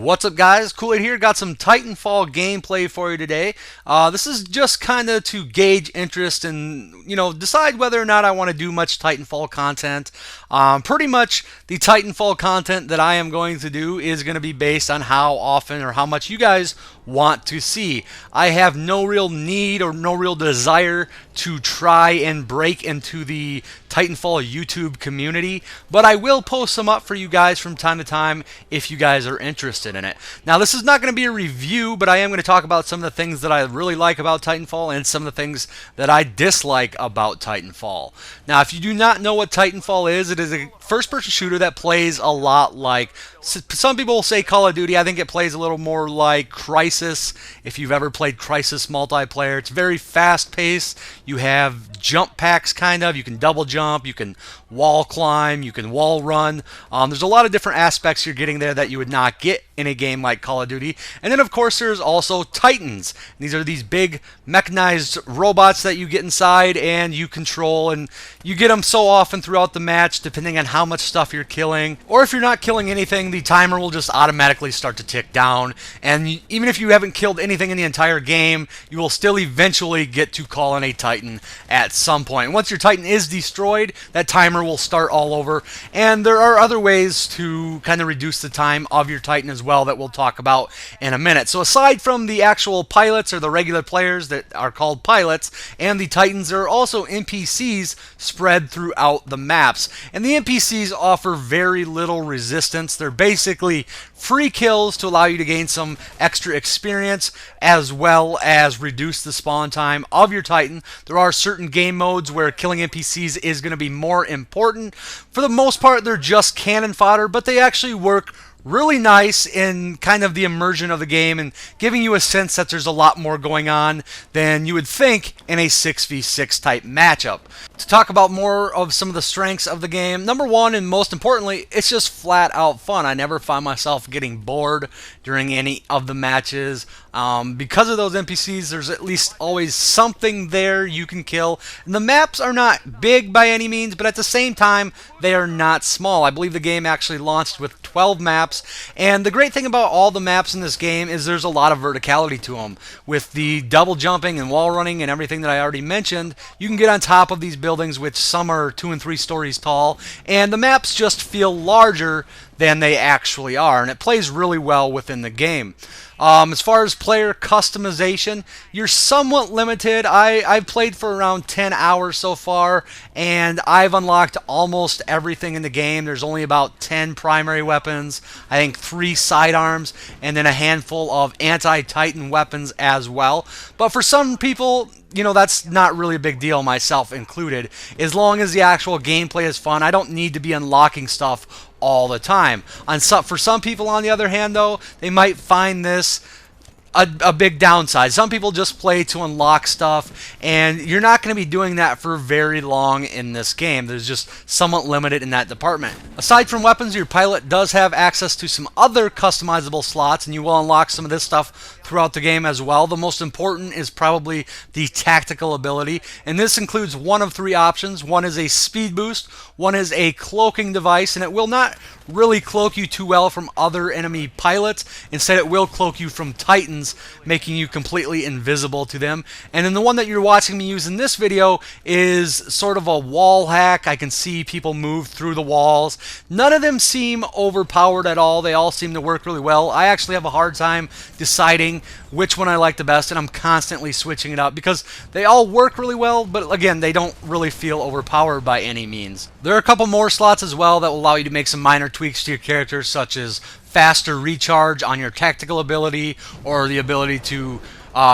What's up, guys? Kool-Aid here. Got some Titanfall gameplay for you today. This is just kind of to gauge interest and, decide whether or not I want to do much Titanfall content. Pretty much the Titanfall content that I am going to do is going to be based on how often or how much you guys want to see. I have no real need or no real desire to try and break into the Titanfall YouTube community, but I will post some up for you guys from time to time if you guys are interested in it. Now, this is not going to be a review, but I am going to talk about some of the things that I really like about Titanfall and some of the things that I dislike about Titanfall. Now, if you do not know what Titanfall is, it is a first-person shooter that plays a lot like, some people will say Call of Duty. I think it plays a little more like Crysis. If you've ever played Crysis multiplayer, it's very fast-paced. You have jump packs, kind of. You can double jump, you can wall climb, you can wall run. There's a lot of different aspects you're getting there that you would not get in a game like Call of Duty. And then, of course, there's also Titans. These are these big mechanized robots that you get inside and you control, and you get them so often throughout the match, depending on how much stuff you're killing. Or if you're not killing anything, the timer will just automatically start to tick down, and even if you haven't killed anything in the entire game, you will still eventually get to call in a Titan at some point. And once your Titan is destroyed, that timer will start all over, and there are other ways to kind of reduce the time of your Titan as well that we'll talk about in a minute. So aside from the actual pilots or the regular players that are called pilots and the Titans, there are also NPCs spread throughout the maps, and the NPCs offer very little resistance. They're basically free kills to allow you to gain some extra experience as well as reduce the spawn time of your Titan. There are certain game modes where killing NPCs is going to be more important. For the most part, they're just cannon fodder, but they actually work really nice in kind of the immersion of the game and giving you a sense that there's a lot more going on than you would think in a 6v6 type matchup. To talk about more of some of the strengths of the game, number one, and most importantly, it's just flat out fun. I never find myself getting bored during any of the matches. Because of those NPCs, there's at least always something there you can kill. And the maps are not big by any means, but at the same time, they are not small. I believe the game actually launched with 12 maps, and the great thing about all the maps in this game is there's a lot of verticality to them. With the double jumping and wall running and everything that I already mentioned, you can get on top of these buildings, which some are 2 and 3 stories tall, and the maps just feel larger than they actually are, and it plays really well within the game. As far as player customization, you're somewhat limited. I've played for around 10 hours so far, and I've unlocked almost everything in the game. There's only about 10 primary weapons, I think 3 sidearms, and then a handful of anti-Titan weapons as well. But for some people, that's not really a big deal, myself included. As long as the actual gameplay is fun, I don't need to be unlocking stuff all the time. For some people, on the other hand, though, they might find this a big downside. Some people just play to unlock stuff, and you're not going to be doing that for very long in this game. There's just somewhat limited in that department. Aside from weapons, your pilot does have access to some other customizable slots, and you will unlock some of this stuff throughout the game as well. The most important is probably the tactical ability, and this includes one of 3 options. One is a speed boost, one is a cloaking device, and it will not really cloak you too well from other enemy pilots. Instead, it will cloak you from Titans, making you completely invisible to them. And then the one that you're watching me use in this video is sort of a wall hack. I can see people move through the walls. None of them seem overpowered at all. They all seem to work really well. I actually have a hard time deciding which one I like the best, and I'm constantly switching it up because they all work really well, but again, they don't really feel overpowered by any means. There are a couple more slots as well that will allow you to make some minor tweaks to your character, such as faster recharge on your tactical ability, or the ability to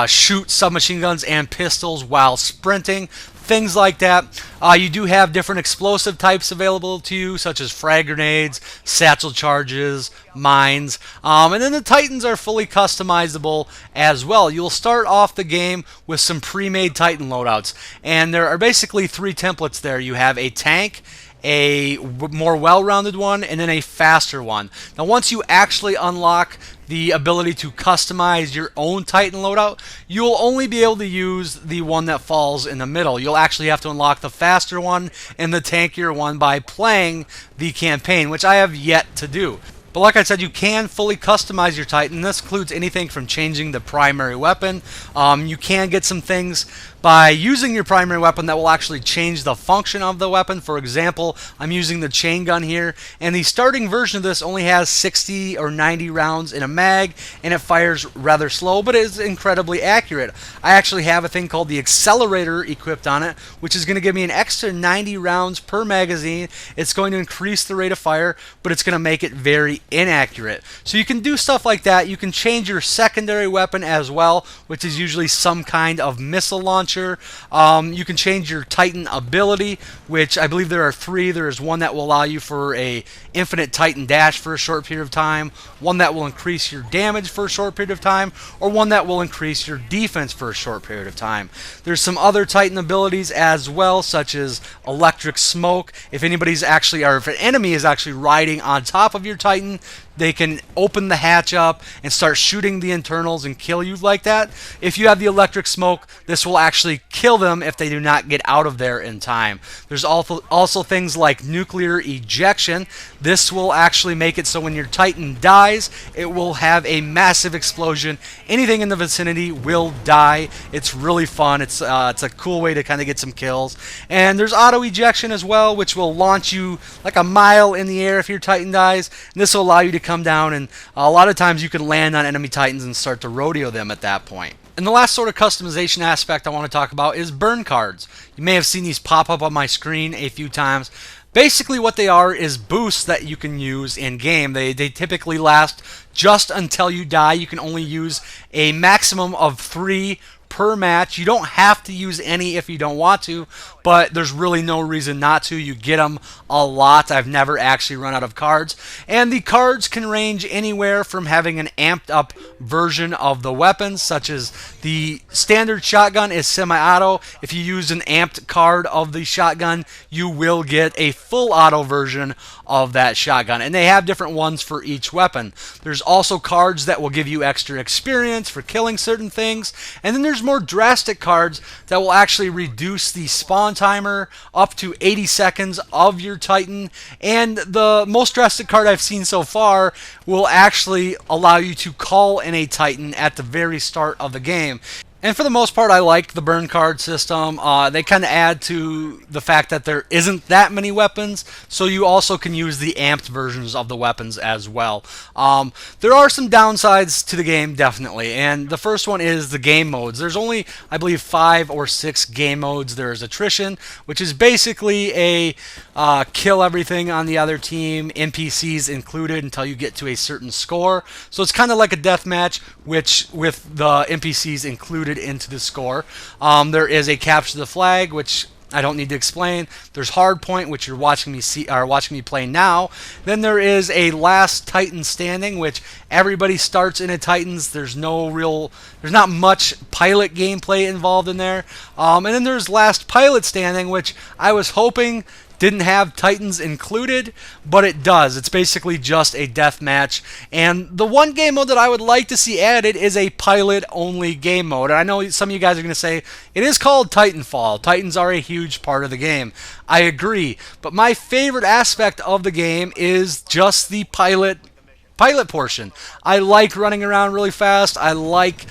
shoot submachine guns and pistols while sprinting, things like that. You do have different explosive types available to you, such as frag grenades, satchel charges, mines, and then the Titans are fully customizable as well. You'll start off the game with some pre-made Titan loadouts, and there are basically 3 templates there. You have a tank, a more well-rounded one, and then a faster one. Now, once you actually unlock the ability to customize your own Titan loadout, you'll only be able to use the one that falls in the middle. You'll actually have to unlock the faster one and the tankier one by playing the campaign, which I have yet to do. But like I said, you can fully customize your Titan. This includes anything from changing the primary weapon. You can get some things by using your primary weapon that will actually change the function of the weapon. For example, I'm using the chain gun here, and the starting version of this only has 60 or 90 rounds in a mag, and it fires rather slow, but it is incredibly accurate. I actually have a thing called the accelerator equipped on it, which is going to give me an extra 90 rounds per magazine. It's going to increase the rate of fire, but it's going to make it very inaccurate. So you can do stuff like that. You can change your secondary weapon as well, which is usually some kind of missile launcher. You can change your Titan ability, which I believe there are 3. There is one that will allow you for a infinite Titan dash for a short period of time, one that will increase your damage for a short period of time, or one that will increase your defense for a short period of time. There's some other Titan abilities as well, such as electric smoke. If anybody's actually, or if an enemy is actually riding on top of your Titan, they can open the hatch up and start shooting the internals and kill you like that. If you have the electric smoke, this will actually kill them if they do not get out of there in time. There's also things like nuclear ejection. This will actually make it so when your Titan dies, it will have a massive explosion. Anything in the vicinity will die. It's really fun. It's a cool way to kind of get some kills. And there's auto ejection as well, which will launch you like a mile in the air if your Titan dies. And this will allow you to come down, and a lot of times you can land on enemy Titans and start to rodeo them at that point. And the last sort of customization aspect I want to talk about is burn cards. You may have seen these pop up on my screen a few times. Basically what they are is boosts that you can use in game. They typically last just until you die. You can only use a maximum of 3 per match. You don't have to use any if you don't want to, but there's really no reason not to. You get them a lot. I've never actually run out of cards. And the cards can range anywhere from having an amped up version of the weapons, such as the standard shotgun is semi-auto. If you use an amped card of the shotgun, you will get a full auto version of that shotgun. And they have different ones for each weapon. There's also cards that will give you extra experience for killing certain things. And then there's more drastic cards that will actually reduce the spawn timer up to 80 seconds of your Titan. And the most drastic card I've seen so far will actually allow you to call in a Titan at the very start of the game. And for the most part, I like the burn card system. They kind of add to the fact that there isn't that many weapons, so you also can use the amped versions of the weapons as well. There are some downsides to the game, definitely, and the first one is the game modes. There's only, I believe, 5 or 6 game modes. There's attrition, which is basically a kill everything on the other team, NPCs included, until you get to a certain score. So it's kind of like a deathmatch, which with the NPCs included into the score. There is a capture the flag, which I don't need to explain. There's hardpoint, which you're watching me play now. Then there is a last Titan standing, which everybody starts in a Titans. There's not much pilot gameplay involved in there. And then there's last pilot standing, which I was hoping didn't have Titans included, but it does. It's basically just a death match. And the one game mode that I would like to see added is a pilot-only game mode. And I know some of you guys are going to say, it is called Titanfall. Titans are a huge part of the game. I agree. But my favorite aspect of the game is just the pilot portion. I like running around really fast. I like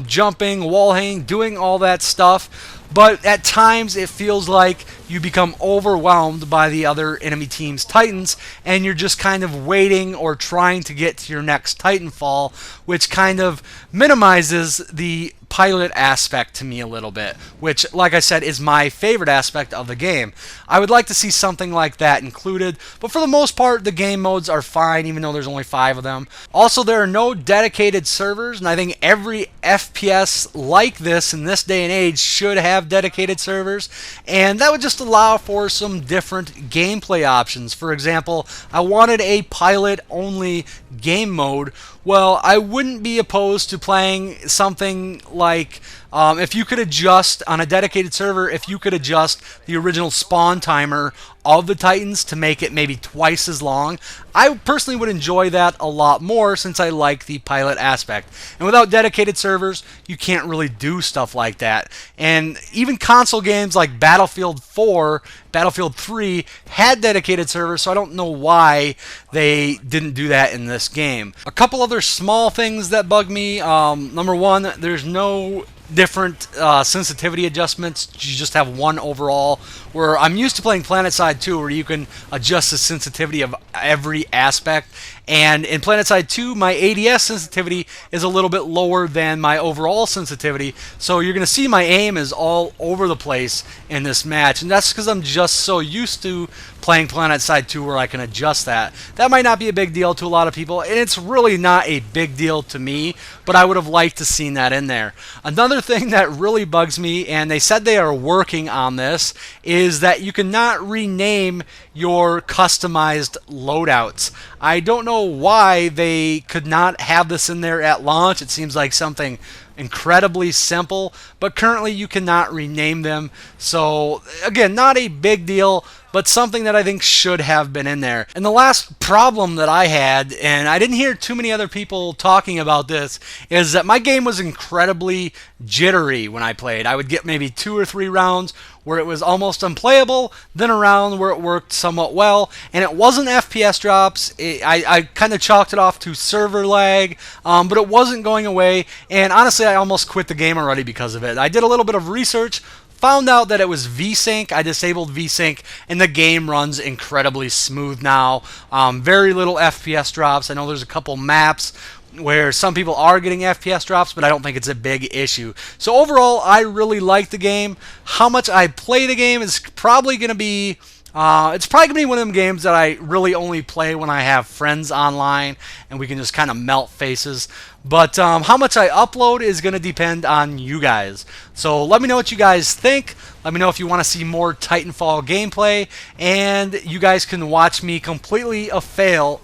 jumping, wall hanging, doing all that stuff. But at times it feels like you become overwhelmed by the other enemy team's Titans, and you're just kind of waiting or trying to get to your next Titanfall, which kind of minimizes the pilot aspect to me a little bit, which, like I said, is my favorite aspect of the game. I would like to see something like that included, but for the most part, the game modes are fine, even though there's only 5 of them. Also, there are no dedicated servers, and I think every FPS like this in this day and age should have dedicated servers, and that would just allow for some different gameplay options. For example, I wanted a pilot-only game mode. Well, I wouldn't be opposed to playing something like if you could adjust on a dedicated server, if you could adjust the original spawn timer of the Titans to make it maybe twice as long, I personally would enjoy that a lot more since I like the pilot aspect. And without dedicated servers, you can't really do stuff like that. And even console games like Battlefield 4, Battlefield 3 had dedicated servers, so I don't know why they didn't do that in this game. A couple other small things that bug me. Number one, there's no different sensitivity adjustments. You just have one overall, where I'm used to playing PlanetSide 2 where you can adjust the sensitivity of every aspect, and in PlanetSide 2 my ADS sensitivity is a little bit lower than my overall sensitivity, so you're going to see my aim is all over the place in this match, and that's because I'm just so used to playing PlanetSide 2 where I can adjust that. That might not be a big deal to a lot of people, and it's really not a big deal to me, but I would have liked to seen that in there. Another thing that really bugs me, and they said they are working on this, is that you cannot rename your customized loadouts. I don't know why they could not have this in there at launch. It seems like something incredibly simple, but currently you cannot rename them. So again, not a big deal, but something that I think should have been in there. And the last problem that I had, and I didn't hear too many other people talking about this, is that my game was incredibly jittery when I played. I would get maybe 2 or 3 rounds where it was almost unplayable, then a round where it worked somewhat well, and it wasn't FPS drops. I kind of chalked it off to server lag, but it wasn't going away, and honestly I almost quit the game already because of it. I did a little bit of research, found out that it was VSync. I disabled VSync, and the game runs incredibly smooth now. Very little FPS drops. I know there's a couple maps where some people are getting FPS drops, but I don't think it's a big issue. So overall, I really like the game. How much I play the game is probably going to be... it's probably going to be one of them games that I really only play when I have friends online and we can just kind of melt faces. But how much I upload is going to depend on you guys. So let me know what you guys think. Let me know if you want to see more Titanfall gameplay. And you guys can watch me completely fail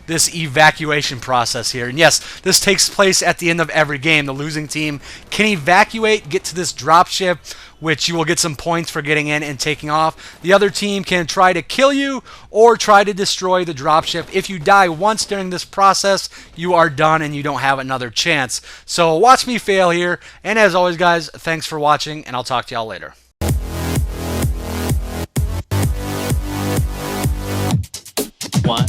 this evacuation process here. And yes, this takes place at the end of every game. The losing team can evacuate, get to this dropship, which you will get some points for getting in and taking off. The other team can try to kill you or try to destroy the dropship. If you die once during this process, you are done and you don't have another chance. So watch me fail here. And as always, guys, thanks for watching, and I'll talk to y'all later. One.